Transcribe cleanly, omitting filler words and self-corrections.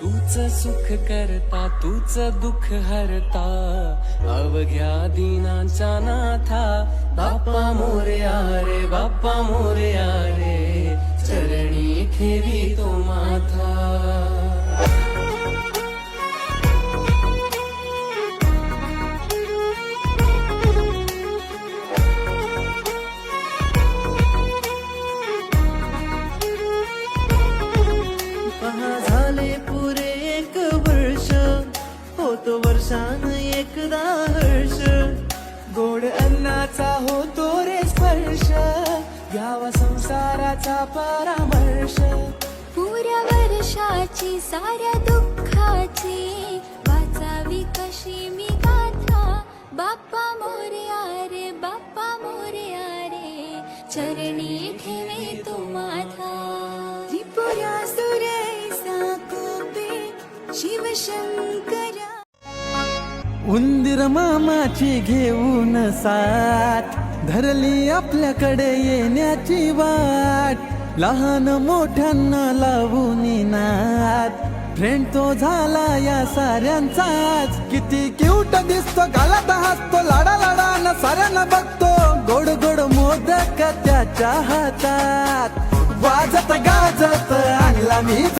तूच सुख करता तूच दुःख हरता अवघ्या दीनांच्या नाथा बाप्पा मोरया रे बाप्पा मोरया रे चरणी ठेवी तो माथा झाले पुरे 1 वर्ष होतो वर्षान एकदा हर्ष गोड अन्नाचा होतो रे स्पर्श घ्यावा संसाराचा परामर्श पुऱ्या वर्षाची साऱ्या दुःखाची वाचावी कशी मी गाथा बाप्पा मोरया रे बाप्पा मोरया रे चरणी ठेवे तो माथा त्रिपुरा सुरेसा कोपे शिवशंकरा उंदीर मामाची घेऊन साथ धरली आपल्याकडे येण्याची वाट लहान मोठ्यांना लावून नाद फ्रेंड तो झाला या साऱ्यांचाच किती क्यूट दिसतो गालात हसतो लाडा लाडानं साऱ्यांना बघतो गोड गोड मोदक त्याच्या हातात वाजत गाजत आणला मी